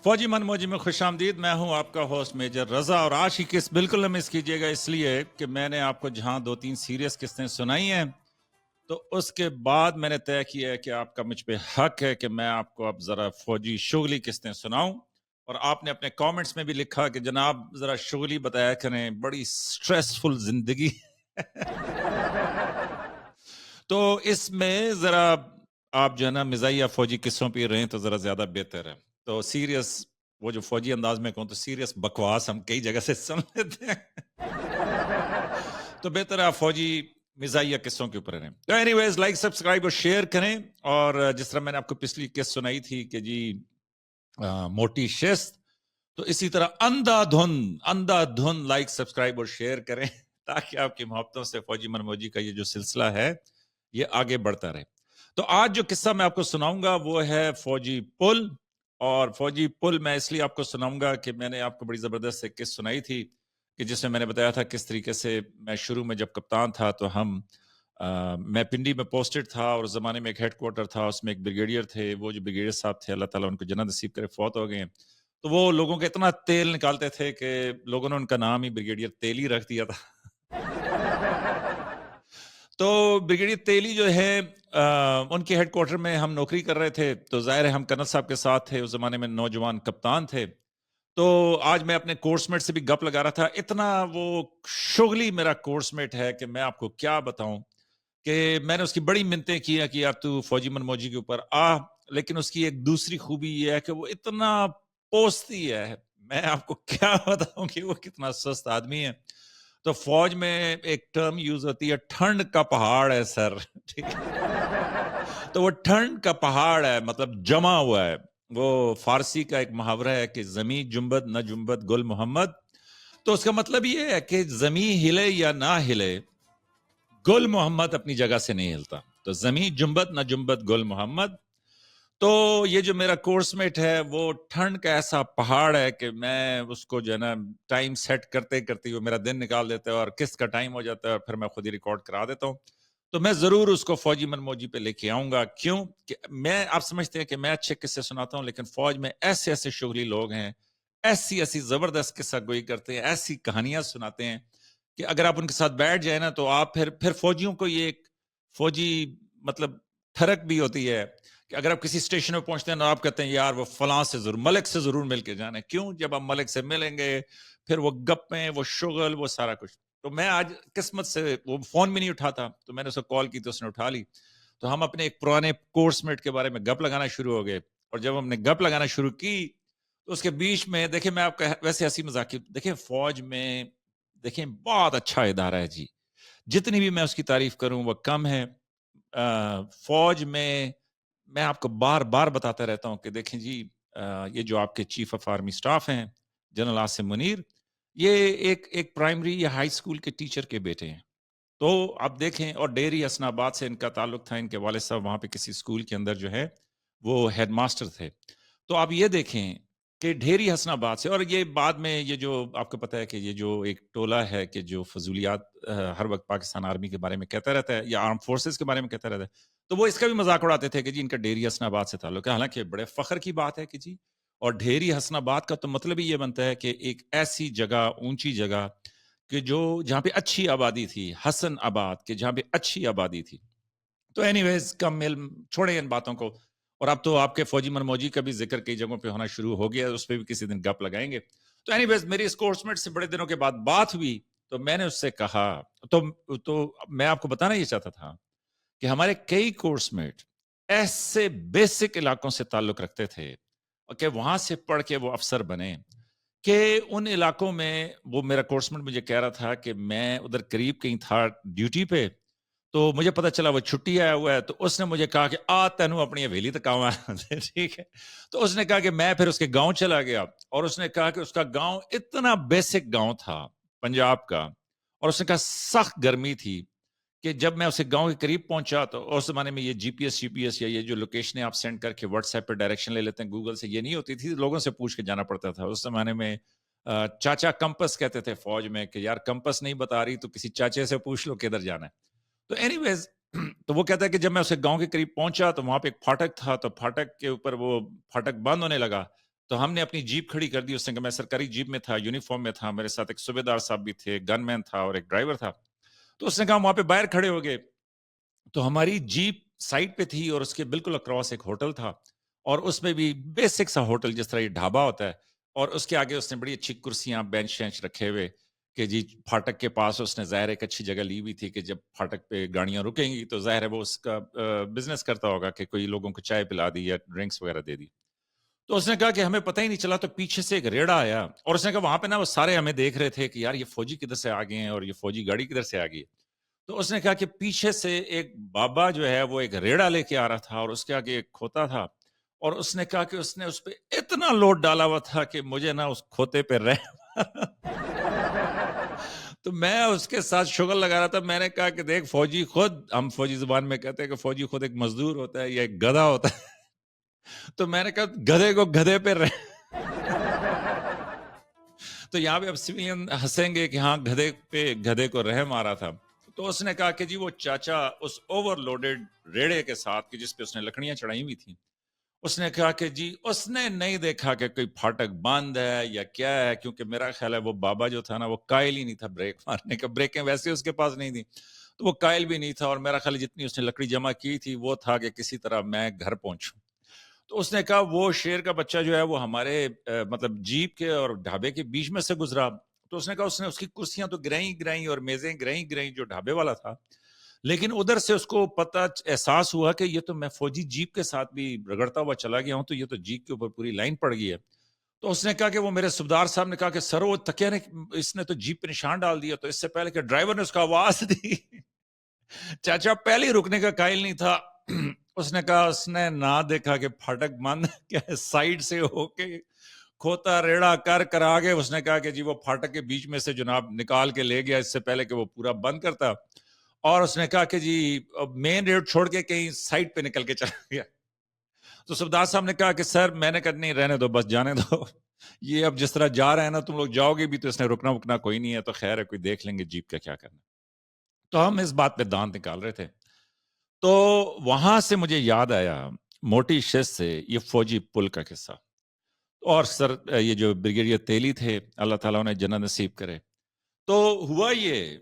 فوجی من موجی میں خوش آمدید. میں ہوں آپ کا ہوسٹ میجر رضا, اور آج کی قسط بالکل نہ مس کیجیے گا, اس لیے کہ میں نے آپ کو جہاں 2-3 سیریس قسطیں سنائی ہیں تو اس کے بعد میں نے طے کیا ہے کہ آپ کا مجھ پہ حق ہے کہ میں آپ کو اب ذرا فوجی شغلی قسطیں سناؤں. اور آپ نے اپنے کامنٹس میں بھی لکھا کہ جناب ذرا شغلی بتایا کریں, بڑی سٹریسفل زندگی. تو اس میں ذرا آپ جو ہے نا مزاحیہ فوجی قصوں پہ رہیں تو ذرا زیادہ بہتر ہے. تو سیریس, وہ جو فوجی انداز میں کہوں تو سیریس بکواس ہم کئی جگہ سے سن لیتے ہیں. تو بہتر ہے آپ فوجی مزاحیہ قصوں کے اوپر رہیں. تو اینی ویز لائک سبسکرائب اور شیئر کریں. اور جس طرح میں نے آپ کو پچھلی قسط سنائی تھی کہ جی موٹی شست, تو اسی طرح اندھا دھن لائک سبسکرائب اور شیئر کریں تاکہ آپ کی محبتوں سے فوجی من موجی کا یہ جو سلسلہ ہے یہ آگے بڑھتا رہے. تو آج جو قصہ میں آپ کو سناؤں گا وہ ہے فوجی پل. اور فوجی پل میں اس لیے آپ کو سناؤں گا کہ میں نے آپ کو بڑی زبردست ایک قسط سنائی تھی کہ جس میں میں نے بتایا تھا کس طریقے سے میں شروع میں جب کپتان تھا تو میں پنڈی میں پوسٹڈ تھا, اور اس زمانے میں ایک ہیڈ کوارٹر تھا, اس میں ایک بریگیڈیئر تھے. وہ جو بریگیڈیئر صاحب تھے اللہ تعالیٰ ان کو جنت نصیب کرے, فوت ہو گئے ہیں. تو وہ لوگوں کے اتنا تیل نکالتے تھے کہ لوگوں نے ان کا نام ہی بریگیڈیئر تیلی رکھ دیا تھا. تو بریگیڈیئر تیلی جو ہے ان کے ہیڈ کوارٹر میں ہم نوکری کر رہے تھے. تو ظاہر ہے ہم کرنل صاحب کے ساتھ تھے, اس زمانے میں نوجوان کپتان تھے. تو آج میں اپنے کورس میٹ سے بھی گپ لگا رہا تھا. اتنا وہ شغلی میرا کورس میٹ ہے کہ میں آپ کو کیا بتاؤں, کہ میں نے اس کی بڑی منتیں کی کہ یار تو فوجی من موجی کے اوپر آ. لیکن اس کی ایک دوسری خوبی یہ ہے کہ وہ اتنا پوستی ہے, میں آپ کو کیا بتاؤں کہ وہ کتنا سست آدمی ہے. تو فوج میں ایک ٹرم یوز ہوتی ہے, ٹھنڈ کا پہاڑ ہے سر. ٹھیک ہے, تو وہ ٹھنڈ کا پہاڑ ہے, مطلب جمع ہوا ہے. وہ فارسی کا ایک محاورہ ہے کہ زمیں جنبد نہ جنبد گل محمد. تو اس کا مطلب یہ ہے کہ زمیں ہلے یا نہ ہلے, گل محمد اپنی جگہ سے نہیں ہلتا. تو زمیں جنبد نہ جنبد گل محمد. تو یہ جو میرا کورس میٹ ہے وہ ٹھنڈ کا ایسا پہاڑ ہے کہ میں اس کو جو ہے نا ٹائم سیٹ کرتے کرتے وہ میرا دن نکال دیتا ہے, اور قسط کا ٹائم ہو جاتا ہے, اور پھر میں خود ہی ریکارڈ کرا دیتا ہوں. تو میں ضرور اس کو فوجی من موجی پہ لے کے آؤں گا. کیوں کہ میں, آپ سمجھتے ہیں کہ میں اچھے قصے سناتا ہوں, لیکن فوج میں ایسے ایسے شغلی لوگ ہیں, ایسی زبردست قصہ گوئی کرتے ہیں, ایسی کہانیاں سناتے ہیں کہ اگر آپ ان کے ساتھ بیٹھ جائیں نا تو آپ پھر فوجیوں کو یہ ایک فوجی مطلب تھرک بھی ہوتی ہے کہ اگر آپ کسی اسٹیشن پہ پہنچتے ہیں تو آپ کہتے ہیں یار وہ فلاں سے ضرور, ملک سے ضرور مل کے جانا ہے. کیوں؟ جب آپ ملک سے ملیں گے پھر وہ گپیں, وہ شغل, وہ سارا کچھ. تو میں آج قسمت سے, وہ فون بھی نہیں اٹھاتا, تو میں نے اس کو کال کی تو اس نے اٹھا لی. تو ہم اپنے ایک پرانے کورس میٹ کے بارے میں گپ لگانا شروع ہو گئے. اور جب ہم نے گپ لگانا شروع کی تو اس کے بیچ میں دیکھیں, میں آپ کا ویسے ہنسی مذاق, دیکھیں فوج میں دیکھیں بہت اچھا ادارہ ہے جی, جتنی بھی میں اس کی تعریف کروں وہ کم ہے. فوج میں آپ کو بار بار بتاتا رہتا ہوں کہ دیکھیں جی, یہ جو آپ کے چیف آف آرمی سٹاف ہیں جنرل عاصم منیر, یہ ایک پرائمری یا ہائی اسکول کے ٹیچر کے بیٹے ہیں. تو آپ دیکھیں, اور ڈیری حسن آباد سے ان کا تعلق تھا, ان کے والد صاحب وہاں پہ کسی اسکول کے اندر جو ہے وہ ہیڈ ماسٹر تھے. تو آپ یہ دیکھیں کہ ڈھیری حسن آباد سے, اور یہ بعد میں یہ جو آپ کو پتا ہے کہ یہ جو ایک ٹولہ ہے کہ جو فضولیات ہر وقت پاکستان آرمی کے بارے میں کہتا رہتا ہے یا آرم فورسز کے بارے میں کہتا رہتا ہے, تو وہ اس کا بھی مذاق اڑاتے تھے کہ جی ان کا ڈھیری حسن آباد سے تعلق ہے. حالانکہ بڑے فخر کی بات ہے کہ جی, اور ڈھیری حسن آباد کا تو مطلب ہی یہ بنتا ہے کہ ایک ایسی جگہ, اونچی جگہ کہ جو جہاں پہ اچھی آبادی تھی, حسن آباد کے جہاں پہ اچھی آبادی تھی. تو اینی ویز کم علم چھوڑے ان باتوں کو. اور اب تو آپ کے فوجی من موجی کا بھی ذکر کئی جگہوں پہ ہونا شروع ہو گیا, اس پہ بھی کسی دن گپ لگائیں گے. تو اینی ویز میری اس کورس میٹ سے بڑے دنوں کے بعد بات ہوئی, تو میں نے اس سے کہا, تو میں آپ کو بتانا یہ چاہتا تھا کہ ہمارے کئی کورس میٹ ایسے بیسک علاقوں سے تعلق رکھتے تھے کہ وہاں سے پڑھ کے وہ افسر بنے, کہ ان علاقوں میں وہ میرا کورس میٹ مجھے کہہ رہا تھا کہ میں ادھر قریب کہیں تھا ڈیوٹی پہ, تو مجھے پتا چلا وہ چھٹی آیا ہوا ہے. تو اس نے مجھے کہا کہ تینوں اپنی حویلی تک آؤں. ٹھیک ہے, تو اس نے کہا کہ میں پھر اس کے گاؤں چلا گیا, اور اس نے کہا کہ اس کا گاؤں اتنا بیسک گاؤں تھا پنجاب کا, اور اس نے کہا سخت گرمی تھی, کہ جب میں اسے گاؤں کے قریب پہنچا تو اس زمانے میں یہ جی پی ایس یا یہ جو لوکیشنیں آپ سینڈ کر کے واٹس ایپ پہ ڈائریکشن لے لیتے ہیں گوگل سے, یہ نہیں ہوتی تھی, لوگوں سے پوچھ کے جانا پڑتا تھا. اس زمانے میں چاچا کمپس کہتے تھے فوج میں, کہ یار کمپس نہیں بتا رہی تو کسی چاچے سے پوچھ لو کدھر جانا ہے. تو اینی ویز, تو وہ کہتا ہے کہ جب میں اسے گاؤں کے قریب پہنچا تو وہاں پہ ایک پھاٹک تھا, تو پھاٹک کے اوپر وہ پھاٹک بند ہونے لگا, تو ہم نے اپنی جیپ کھڑی کر دی. اس نے کہا میں سرکاری جیپ میں تھا, یونیفارم میں تھا, میرے ساتھ ایک صوبیدار صاحب بھی تھے, گن مین تھا اور ایک ڈرائیور تھا. تو اس نے کہا وہاں پہ باہر کھڑے ہو گئے. تو ہماری جیپ سائڈ پہ تھی اور اس کے بالکل اکراس ایک ہوٹل تھا, اور اس میں بھی بیسک سا ہوٹل جس طرح یہ ڈھابا ہوتا ہے, اور اس کے آگے اس نے بڑی اچھی کرسیاں بینچ شینچ رکھے ہوئے کہ جی پھاٹک کے پاس اس نے ظاہر ایک اچھی جگہ لی ہوئی تھی کہ جب پھاٹک پہ گاڑیاں رکیں گی تو ظاہر ہے وہ اس کا بزنس کرتا ہوگا کہ کوئی لوگوں کو چائے پلا دی یا ڈرنکس وغیرہ دے دی. تو اس نے کہا کہ ہمیں پتہ ہی نہیں چلا, تو پیچھے سے ایک ریڑا آیا, اور اس نے کہا وہاں پہ نا وہ سارے ہمیں دیکھ رہے تھے کہ یار یہ فوجی کدھر سے آ گئے ہیں اور یہ فوجی گاڑی کدھر سے آ گئی. تو اس نے کہا کہ پیچھے سے ایک بابا جو ہے وہ ایک ریڑا لے کے آ رہا تھا اور اس کے آگے ایک کھوتا تھا, اور اس نے کہا کہ اس نے اس پہ اتنا لوڈ ڈالا ہوا تھا کہ مجھے نا اس کھوتے پہ تو میں اس کے ساتھ شغل لگا رہا تھا. میں نے کہا کہ دیکھ فوجی خود, ہم فوجی زبان میں کہتے ہیں کہ فوجی خود ایک مزدور ہوتا ہے یا ایک گدھا ہوتا ہے. تو میں نے کہا گدھے کو گدھے پہ تو یہاں پہ اب سویلین ہنسیں گے کہ ہاں گدھے پہ گدھے کو رحم آ رہا تھا. تو اس نے کہا کہ جی وہ چاچا اس اوور لوڈڈ ریڑے کے ساتھ کہ جس پہ اس نے لکڑیاں چڑھائی ہوئی تھیں, اس نے کہا کہ جی اس نے نہیں دیکھا کہ کوئی پھاٹک بند ہے یا کیا ہے, کیونکہ میرا خیال ہے وہ بابا جو تھا نا وہ قائل ہی نہیں تھا بریک مارنے کا, بریکیں ویسے اس کے پاس نہیں تھی تو وہ قائل بھی نہیں تھا, اور میرا خیال جتنی اس نے لکڑی جمع کی تھی وہ تھا کہ کسی طرح میں گھر پہنچوں. تو اس نے کہا وہ شیر کا بچہ جو ہے وہ ہمارے مطلب جیپ کے اور ڈھابے کے بیچ میں سے گزرا. تو اس نے کہا اس نے اس کی کرسیاں تو گرائیں اور میزیں گرائیں جو ڈھابے والا تھا, لیکن ادھر سے اس کو پتہ احساس ہوا کہ یہ تو میں فوجی جیپ کے ساتھ بھی رگڑتا ہوا چلا گیا ہوں, تو یہ تو جیپ کے اوپر پوری لائن پڑ گئی ہے. تو اس نے کہا کہ وہ میرے صوبیدار صاحب نے کہا کہ سر وہ تکیہ نے اس نے تو جیپ پہ نشان ڈال دیا, تو اس سے پہلے کہ ڈرائیور نے اس کو آواز دی. چاچا پہلے ہی رکنے کا قائل نہیں تھا. اس نے کہا اس نے نہ دیکھا کہ پھاٹک بند کیا سائڈ سے ہو کے کھوتا ریڑا کر آگے اس نے کہا کہ جی وہ پھاٹک کے بیچ میں سے جناب نکال کے لے گیا اس سے پہلے کہ وہ پورا بند کرتا, اور اس نے کہا کہ جی مین روڈ چھوڑ کے کہیں سائڈ پہ نکل کے چلا گیا. تو صوبیدار صاحب نے کہا کہ سر میں نے کہا نہیں رہنے دو, بس جانے دو, یہ اب جس طرح جا رہے ہیں نا تم لوگ جاؤ گے بھی تو اس نے رکنا وکنا کوئی نہیں ہے, تو خیر ہے کوئی دیکھ لیں گے جیپ کا کیا کرنا. تو ہم اس بات پہ دانت نکال رہے تھے, تو وہاں سے مجھے یاد آیا موٹی شست سے یہ فوجی پل کا قصہ. اور سر یہ جو بریگیڈیئر تیلی تھے اللہ تعالیٰ انہیں جنت نصیب کرے. تو ہوا یہ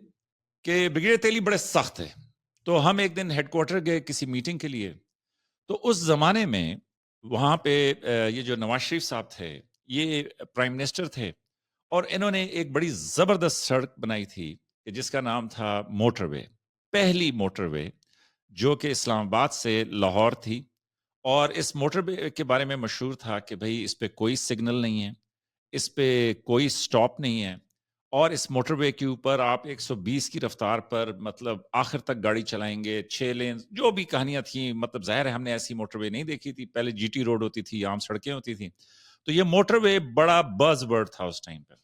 کہ بریگیڈیئر تیلی بڑے سخت تھے. تو ہم ایک دن ہیڈ کوارٹر گئے کسی میٹنگ کے لیے. تو اس زمانے میں وہاں پہ یہ جو نواز شریف صاحب تھے یہ پرائم منسٹر تھے, اور انہوں نے ایک بڑی زبردست سڑک بنائی تھی کہ جس کا نام تھا موٹر وے, پہلی موٹر وے جو کہ اسلام آباد سے لاہور تھی. اور اس موٹر وے کے بارے میں مشہور تھا کہ بھئی اس پہ کوئی سگنل نہیں ہے, اس پہ کوئی سٹاپ نہیں ہے, اور اس موٹر وے کے اوپر آپ 120 کی رفتار پر مطلب آخر تک گاڑی چلائیں گے, 6 لین جو بھی کہانیاں تھیں. مطلب ظاہر ہے ہم نے ایسی موٹر وے نہیں دیکھی تھی, پہلے جی ٹی روڈ ہوتی تھی, عام سڑکیں ہوتی تھیں. تو یہ موٹر وے بڑا بز ورڈ تھا اس ٹائم پہ.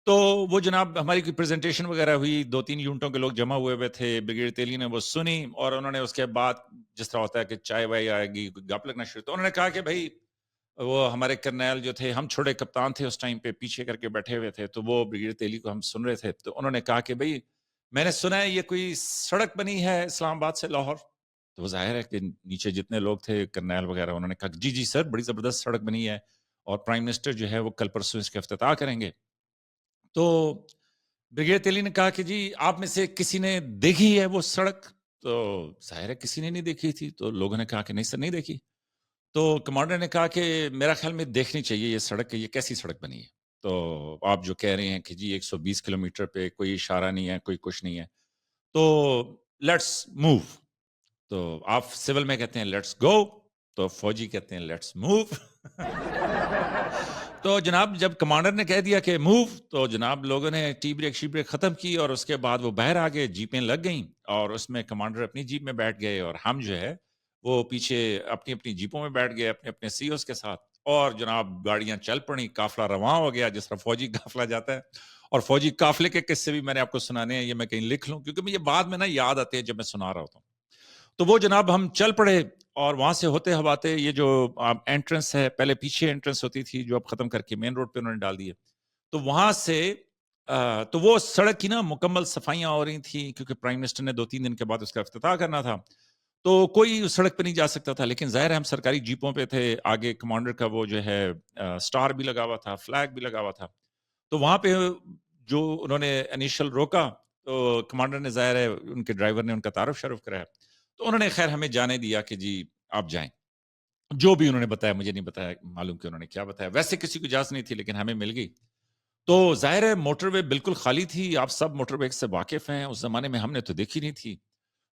تو وہ جناب ہماری کوئی پریزنٹیشن وغیرہ ہوئی, 2-3 یونٹوں کے لوگ جمع ہوئے تھے, بریگیڈیئر تیلی نے وہ سنی, اور انہوں نے اس کے بعد جس طرح ہوتا ہے کہ چائے وائے آئے گی, گپ لگنا شروع. تو انہوں نے کہا کہ بھائی وہ ہمارے کرنیل جو تھے, ہم چھوٹے کپتان تھے اس ٹائم پہ, پیچھے کر کے بیٹھے ہوئے تھے, تو وہ بریگیڈیئر تیلی کو ہم سن رہے تھے. تو انہوں نے کہا کہ بھئی میں نے سنا ہے یہ کوئی سڑک بنی ہے اسلام آباد سے لاہور. تو وہ ظاہر ہے کہ نیچے جتنے لوگ تھے کرنیل وغیرہ, انہوں نے کہا جی جی سر بڑی زبردست سڑک بنی ہے, اور پرائم منسٹر جو ہے وہ کل پرسوں اس کا افتتاح کریں گے. تو بریگیڈیئر تیلی نے کہا کہ جی آپ میں سے کسی نے دیکھی ہے وہ سڑک؟ تو ظاہر ہے کسی نے نہیں دیکھی تھی. تو لوگوں نے کہا کہ نہیں سر نہیں دیکھی. تو کمانڈر نے کہا کہ میرا خیال میں دیکھنی چاہیے یہ سڑک, یہ کیسی سڑک بنی ہے. تو آپ جو کہہ رہے ہیں کہ جی 120 کلومیٹر پہ کوئی اشارہ نہیں ہے, کوئی کچھ نہیں ہے, تو لیٹس موو. تو آپ سول میں کہتے ہیں لیٹس گو, تو فوجی کہتے ہیں لیٹس موو. تو جناب جب کمانڈر نے کہہ دیا کہ موو, تو جناب لوگوں نے ٹی بریک شی بریک ختم کی, اور اس کے بعد وہ باہر آ گئے, جیپیں لگ گئیں, اور اس میں کمانڈر اپنی جیپ میں بیٹھ گئے, اور ہم جو ہے وہ پیچھے اپنی اپنی جیپوں میں بیٹھ گئے اپنے اپنے سی اوز کے ساتھ. اور جناب گاڑیاں چل پڑی, قافلہ رواں ہو گیا جس طرح فوجی قافلہ جاتا ہے. اور فوجی قافلے کے قصے بھی میں نے آپ کو سنانے ہیں, یہ میں کہیں لکھ لوں کیونکہ یہ بعد میں نا یاد آتے ہیں جب میں سنا رہا ہوتا ہوں. تو وہ جناب ہم چل پڑے, اور وہاں سے ہوتے ہواتے یہ جو انٹرنس ہے, پہلے پیچھے انٹرنس ہوتی تھی جو اب ختم کر کے مین روڈ پہ انہوں نے ڈال دی ہے, تو وہاں سے تو وہ سڑک کی نا مکمل صفائیاں ہو رہی تھیں کیونکہ پرائم منسٹر نے 2-3 دن کے بعد اس کا افتتاح کرنا تھا. تو کوئی اس سڑک پہ نہیں جا سکتا تھا، لیکن ظاہر ہے ہم سرکاری جیپوں پہ تھے، آگے کمانڈر کا وہ جو ہے اسٹار بھی لگا ہوا تھا، فلیگ بھی لگا ہوا تھا، تو وہاں پہ جو انہوں نے انیشل روکا تو کمانڈر نے ظاہر ہے ان کے ڈرائیور نے ان کا تعارف شرف کرایا، تو انہوں نے خیر ہمیں جانے دیا کہ جی آپ جائیں، جو بھی انہوں نے بتایا، مجھے نہیں بتایا معلوم کہ انہوں نے کیا بتایا، ویسے کسی کو اجازت نہیں تھی لیکن ہمیں مل گئی۔ تو ظاہر ہے موٹر وے بالکل خالی تھی، آپ سب موٹر وے سے واقف ہیں، اس زمانے میں ہم نے تو دیکھی نہیں تھی،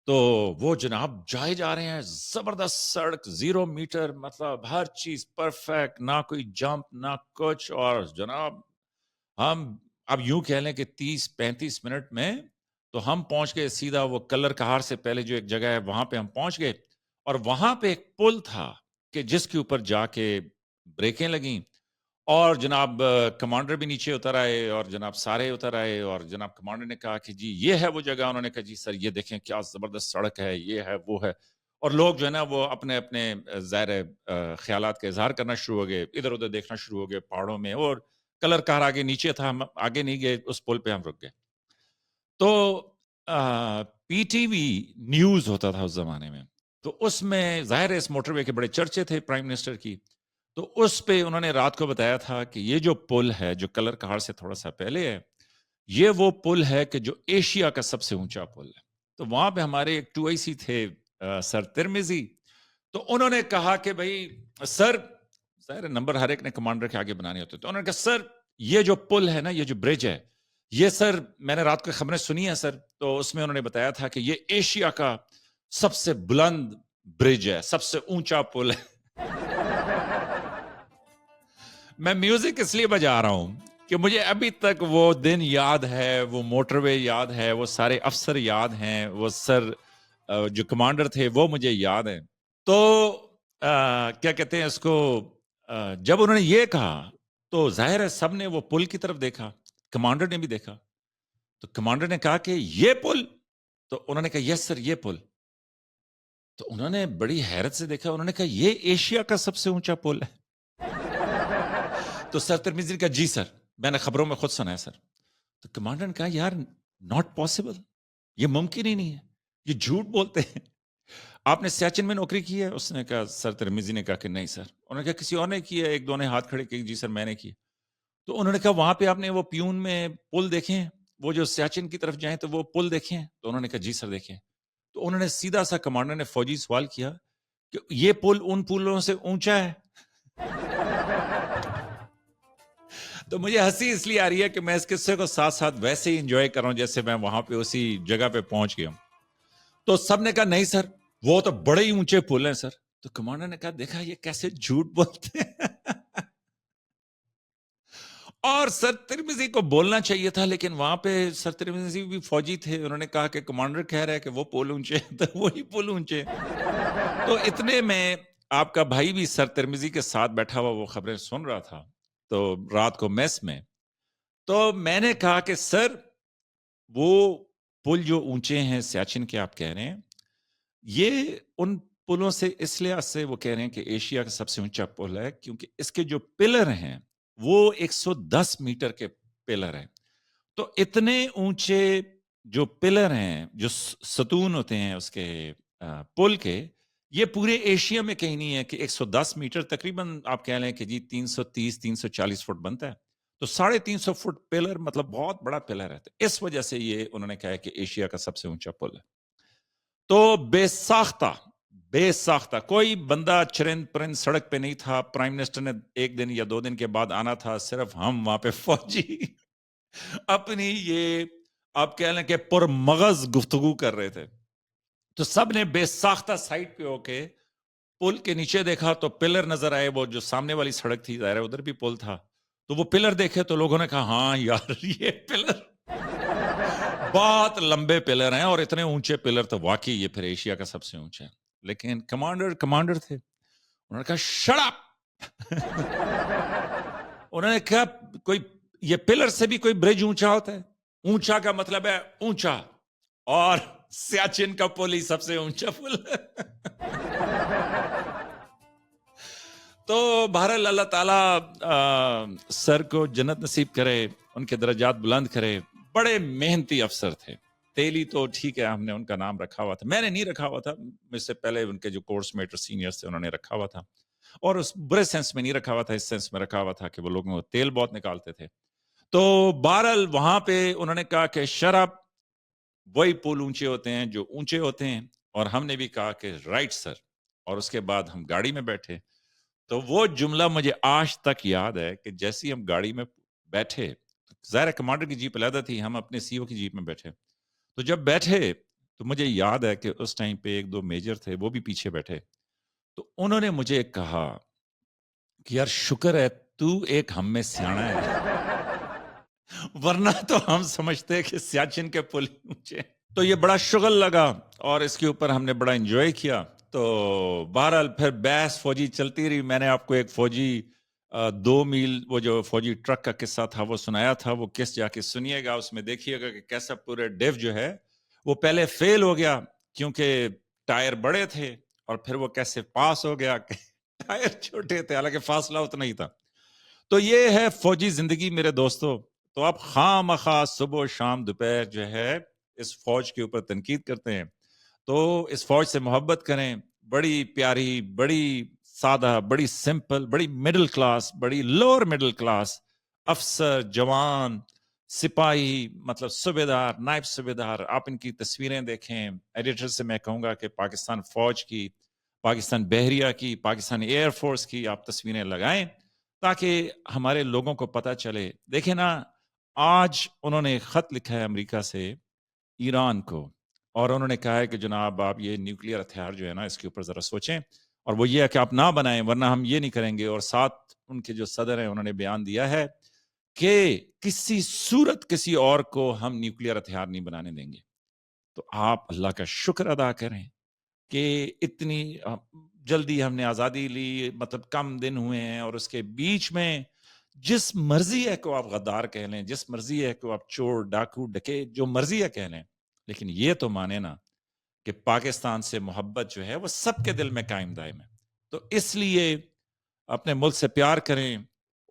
تو وہ جناب جائے جا رہے ہیں، زبردست سڑک، 0 میٹر، مطلب ہر چیز پرفیکٹ، نہ کوئی جمپ نہ کچھ، اور جناب ہم اب یوں کہہ لیں کہ 30-35 منٹ میں تو ہم پہنچ گئے سیدھا وہ کلر کہار سے پہلے جو ایک جگہ ہے وہاں پہ ہم پہنچ گئے، اور وہاں پہ ایک پل تھا کہ جس کے اوپر جا کے بریکیں لگیں، اور جناب کمانڈر بھی نیچے اتر آئے، اور جناب سارے اتر آئے، اور جناب کمانڈر نے کہا کہ جی یہ ہے وہ جگہ، انہوں نے کہا جی سر یہ دیکھیں کیا زبردست سڑک ہے، یہ ہے وہ ہے، اور لوگ جو ہے نا وہ اپنے اپنے ظاہر خیالات کا اظہار کرنا شروع ہو گئے، ادھر ادھر دیکھنا شروع ہو گئے پہاڑوں میں، اور کلر کار آگے نیچے تھا، ہم آگے نہیں گئے، اس پل پہ ہم رک گئے۔ تو پی ٹی وی نیوز ہوتا تھا اس زمانے میں، تو اس میں ظاہر ہے اس موٹر وے کے بڑے چرچے تھے پرائم منسٹر کی، تو اس پہ انہوں نے رات کو بتایا تھا کہ یہ جو پل ہے جو کلر کہار سے تھوڑا سا پہلے ہے، یہ وہ پل ہے کہ جو ایشیا کا سب سے اونچا پل ہے۔ تو وہاں پہ ہمارے ایک 2IC تھے سر ترمیزی، تو انہوں نے کہا کہ بھائی سر، ظاہر نمبر ہر ایک نے کمانڈر کے آگے بنانے ہوتے، تو انہوں نے کہا سر یہ جو پل ہے نا، یہ جو برج ہے، یہ سر میں نے رات کو خبریں سنی ہیں سر، تو اس میں انہوں نے بتایا تھا کہ یہ ایشیا کا سب سے بلند برج ہے، سب سے اونچا پل ہے۔ میں میوزک اس لیے بجا رہا ہوں کہ مجھے ابھی تک وہ دن یاد ہے، وہ موٹر وے یاد ہے، وہ سارے افسر یاد ہیں، وہ سر جو کمانڈر تھے وہ مجھے یاد ہیں۔ تو کیا کہتے ہیں اس کو، جب انہوں نے یہ کہا تو ظاہر ہے سب نے وہ پل کی طرف دیکھا، کمانڈر نے بھی دیکھا، تو کمانڈر نے کہا کہ یہ پل، تو انہوں نے کہا یس سر یہ پل، تو انہوں نے بڑی حیرت سے دیکھا، انہوں نے کہا یہ ایشیا کا سب سے اونچا پل ہے۔ تو سر ترمیزی نے کہا جی سر، میں نے خبروں میں خود سنا ہے سر۔ تو کمانڈر نے کہا یار ناٹ پاسبل، یہ ممکن ہی نہیں ہے، یہ جھوٹ بولتے ہیں، آپ نے سیاچن میں نوکری کی ہے؟ اس نے کہا، سر ترمیزی نے کہا کہ نہیں سر۔ انہوں نے کہا کسی اور نے کی ہے؟ ایک دو نے ہاتھ کھڑے کیے، جی سر میں نے کی۔ تو انہوں نے کہا وہاں پہ آپ نے وہ پیون میں پل دیکھے ہیں، وہ جو سیاچن کی طرف جائیں تو وہ پل دیکھے ہیں؟ تو انہوں نے کہا جی سر دیکھے ہیں۔ تو انہوں نے سیدھا سا کمانڈر نے فوجی سوال کیا کہ یہ پل ان پلوں سے اونچا ہے؟ تو مجھے ہنسی اس لیے آ رہی ہے کہ میں اس قصے کو ساتھ ساتھ ویسے ہی انجوائے کر رہا ہوں جیسے میں وہاں پہ اسی جگہ پہ پہنچ گیا ہوں۔ تو سب نے کہا نہیں سر وہ تو بڑے ہی اونچے پل ہیں سر۔ تو کمانڈر نے کہا دیکھا یہ کیسے جھوٹ بولتے ہیں۔ اور سر ترمیزی کو بولنا چاہیے تھا، لیکن وہاں پہ سر ترمیزی بھی فوجی تھے، انہوں نے کہا کہ کمانڈر کہہ رہا ہے کہ وہ پل اونچے تو وہی پل اونچے۔ تو اتنے میں آپ کا بھائی بھی سر ترمیزی کے ساتھ بیٹھا ہوا وہ خبریں سن رہا تھا، تو رات کو میس میں، تو میں نے کہا کہ سر وہ پل جو اونچے ہیں سیاچن کے آپ کہہ رہے ہیں، یہ ان پلوں سے اس لحاظ سے وہ کہہ رہے ہیں کہ ایشیا کا سب سے اونچا پل ہے کیونکہ اس کے جو پلر ہیں وہ 110 میٹر کے پلر ہیں۔ تو اتنے اونچے جو پلر ہیں، جو ستون ہوتے ہیں اس کے پل کے، یہ پورے ایشیا میں کہیں نہیں ہے کہ 110 میٹر تقریباً آپ کہہ لیں کہ جی 330-340 فٹ بنتا ہے، تو 350 فٹ پلر مطلب بہت بڑا پلر ہے، اس وجہ سے یہ انہوں نے کہا ہے کہ ایشیا کا سب سے اونچا پل ہے۔ تو بے ساختہ کوئی بندہ چرند پرند سڑک پہ نہیں تھا، پرائم منسٹر نے 1 دن یا 2 دن کے بعد آنا تھا، صرف ہم وہاں پہ فوجی اپنی یہ آپ کہہ لیں کہ پرمغز گفتگو کر رہے تھے۔ تو سب نے بے ساختہ سائٹ پہ ہو کے پل کے نیچے دیکھا تو پلر نظر آئے، وہ جو سامنے والی سڑک تھی ظاہر ادھر بھی پل تھا، تو وہ پلر دیکھے تو لوگوں نے کہا ہاں یار یہ پلر بہت لمبے پلر ہیں، اور اتنے اونچے پلر تو واقعی یہ پھر ایشیا کا سب سے اونچا ہے۔ لیکن کمانڈر تھے، انہوں نے کہا شٹ اپ۔ انہوں نے کہا کوئی یہ پلر سے بھی کوئی برج اونچا ہوتا ہے؟ اونچا کا مطلب ہے اونچا، اور سیاچن کا پل ہی سب سے اونچا پل ہے۔ تو بہرحال اللہ تعالیٰ سر کو جنت نصیب کرے، ان کے درجات بلند کرے، بڑے محنتی افسر تھے۔ تیلی تو ٹھیک ہے ہم نے ان کا نام رکھا ہوا تھا, میں نے نہیں رکھا ہوا تھا, مجھ سے پہلے ان کے جو کورس میٹ اور سینئرز تھے انہوں نے رکھا ہوا تھا, اور اس برے سینس میں نہیں رکھا ہوا تھا, اس سینس میں رکھا ہوا تھا کہ وہ لوگوں کو تیل بہت نکالتے تھے. تو بہرحال وہاں پہ انہوں نے کہا کہ شراب وہی پول اونچے ہوتے ہیں جو اونچے ہوتے ہیں, اور ہم نے بھی کہا کہ رائٹ سر, اور اس کے بعد ہم گاڑی میں بیٹھے. تو وہ جملہ مجھے آج تک یاد ہے کہ جیسے ہم گاڑی میں بیٹھے, ظاہر کمانڈر کی جیپ علیحدہ تھی, ہم اپنے سی او کی جیپ میں بیٹھے, تو جب بیٹھے تو مجھے یاد ہے کہ اس ٹائم پہ ایک دو میجر تھے, وہ بھی پیچھے بیٹھے, تو انہوں نے مجھے کہا کہ یار شکر ہے تو ایک ہم میں سیانا ہے, ورنہ تو ہم سمجھتے کہ سیاچن کے پل اونچے. تو یہ بڑا شغل لگا اور اس کے اوپر ہم نے بڑا انجوائے کیا. تو بہرحال پھر بحث فوجی چلتی رہی. میں نے آپ کو ایک فوجی 2 میل وہ جو فوجی ٹرک کا قصہ تھا وہ سنایا تھا, وہ قصہ جا کے سنیے گا, اس میں دیکھیے گا کہ کیسا پورے ڈیو جو ہے وہ پہلے فیل ہو گیا کیونکہ ٹائر بڑے تھے, اور پھر وہ کیسے پاس ہو گیا کہ ٹائر چھوٹے تھے, حالانکہ فاصلہ اتنا ہی تھا. تو یہ ہے فوجی زندگی میرے دوستو. تو آپ خواہ مخواہ صبح شام دوپہر جو ہے اس فوج کے اوپر تنقید کرتے ہیں, تو اس فوج سے محبت کریں. بڑی پیاری, بڑی سادہ, بڑی سمپل, بڑی مڈل کلاس, بڑی لوور مڈل کلاس, افسر, جوان, سپاہی, مطلب صوبیدار, نائب صوبیدار, آپ ان کی تصویریں دیکھیں. ایڈیٹر سے میں کہوں گا کہ پاکستان فوج کی, پاکستان بحریہ کی, پاکستان ایئر فورس کی آپ تصویریں لگائیں تاکہ ہمارے لوگوں کو پتہ چلے. دیکھیں نا, آج انہوں نے خط لکھا ہے امریکہ سے ایران کو, اور انہوں نے کہا ہے کہ جناب آپ یہ نیوکلیئر ہتھیار جو ہے نا اس کے اوپر ذرا سوچیں, اور وہ یہ ہے کہ آپ نہ بنائیں ورنہ ہم یہ نہیں کریں گے. اور ساتھ ان کے جو صدر ہیں انہوں نے بیان دیا ہے کہ کسی صورت کسی اور کو ہم نیوکلیئر ہتھیار نہیں بنانے دیں گے. تو آپ اللہ کا شکر ادا کریں کہ اتنی جلدی ہم نے آزادی لی, مطلب کم دن ہوئے ہیں, اور اس کے بیچ میں جس مرضی ہے کو آپ غدار کہہ لیں, جس مرضی ہے کو آپ چور, ڈاکو, ڈکیت, جو مرضی ہے کہہ لیں, لیکن یہ تو مانے نا کہ پاکستان سے محبت جو ہے وہ سب کے دل میں قائم دائم ہے. تو اس لیے اپنے ملک سے پیار کریں.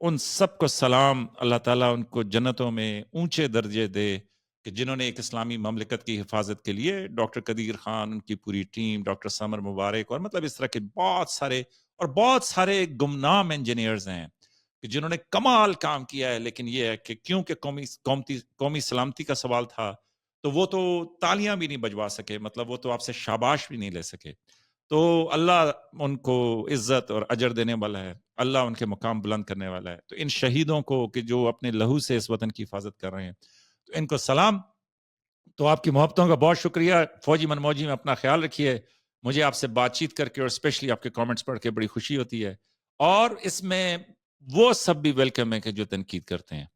ان سب کو سلام, اللہ تعالیٰ ان کو جنتوں میں اونچے درجے دے کہ جنہوں نے ایک اسلامی مملکت کی حفاظت کے لیے, ڈاکٹر قدیر خان, ان کی پوری ٹیم, ڈاکٹر سمر مبارک, اور مطلب اس طرح کے بہت سارے گمنام انجینئرز ہیں کہ جنہوں نے کمال کام کیا ہے. لیکن یہ ہے کہ کیونکہ قومی سلامتی کا سوال تھا تو وہ تو تالیاں بھی نہیں بجوا سکے, مطلب وہ تو آپ سے شاباش بھی نہیں لے سکے. تو اللہ ان کو عزت اور اجر دینے والا ہے, اللہ ان کے مقام بلند کرنے والا ہے. تو ان شہیدوں کو کہ جو اپنے لہو سے اس وطن کی حفاظت کر رہے ہیں, تو ان کو سلام. تو آپ کی محبتوں کا بہت شکریہ. فوجی من موجی میں اپنا خیال رکھیے. مجھے آپ سے بات چیت کر کے اور اسپیشلی آپ کے کامنٹس پڑھ کے بڑی خوشی ہوتی ہے, اور اس میں وہ سب بھی ویلکم ہے کہ جو تنقید کرتے ہیں.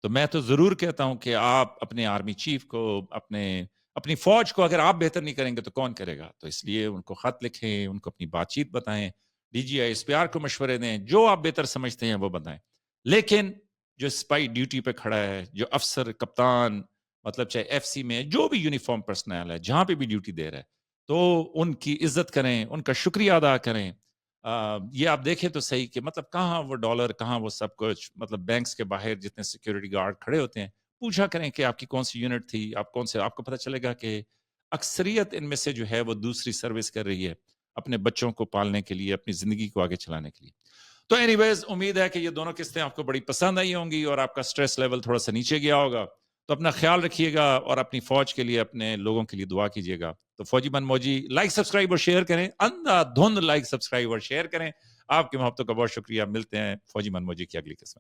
تو میں تو ضرور کہتا ہوں کہ آپ اپنے آرمی چیف کو, اپنی فوج کو اگر آپ بہتر نہیں کریں گے تو کون کرے گا. تو اس لیے ان کو خط لکھیں, ان کو اپنی بات چیت بتائیں, D G I S P R کو مشورے دیں, جو آپ بہتر سمجھتے ہیں وہ بتائیں. لیکن جو سپائی ڈیوٹی پہ کھڑا ہے, جو افسر, کپتان, مطلب چاہے ایف سی میں جو بھی یونیفارم پرسنل ہے, جہاں پہ بھی ڈیوٹی دے رہا ہے, تو ان کی عزت کریں, ان کا شکریہ ادا کریں. یہ آپ دیکھیں تو صحیح کہ مطلب کہاں وہ ڈالر, کہاں وہ سب کچھ, مطلب بینکس کے باہر جتنے سیکیورٹی گارڈ کھڑے ہوتے ہیں, پوچھا کریں کہ آپ کی کون سی یونٹ تھی, آپ کون سے, آپ کو پتہ چلے گا کہ اکثریت ان میں سے جو ہے وہ دوسری سروس کر رہی ہے اپنے بچوں کو پالنے کے لیے, اپنی زندگی کو آگے چلانے کے لیے. تو اینی ویز امید ہے کہ یہ دونوں قسطیں آپ کو بڑی پسند آئی ہوں گی اور آپ کا سٹریس لیول تھوڑا سا نیچے گیا ہوگا. تو اپنا خیال رکھیے گا اور اپنی فوج کے لیے, اپنے لوگوں کے لیے دعا کیجیے گا. تو فوجی من موجی لائک سبسکرائب اور شیئر کریں, اندھا دھند لائک سبسکرائب اور شیئر کریں. آپ کی محبتوں کا بہت شکریہ. ملتے ہیں فوجی من موجی کی اگلی قسم.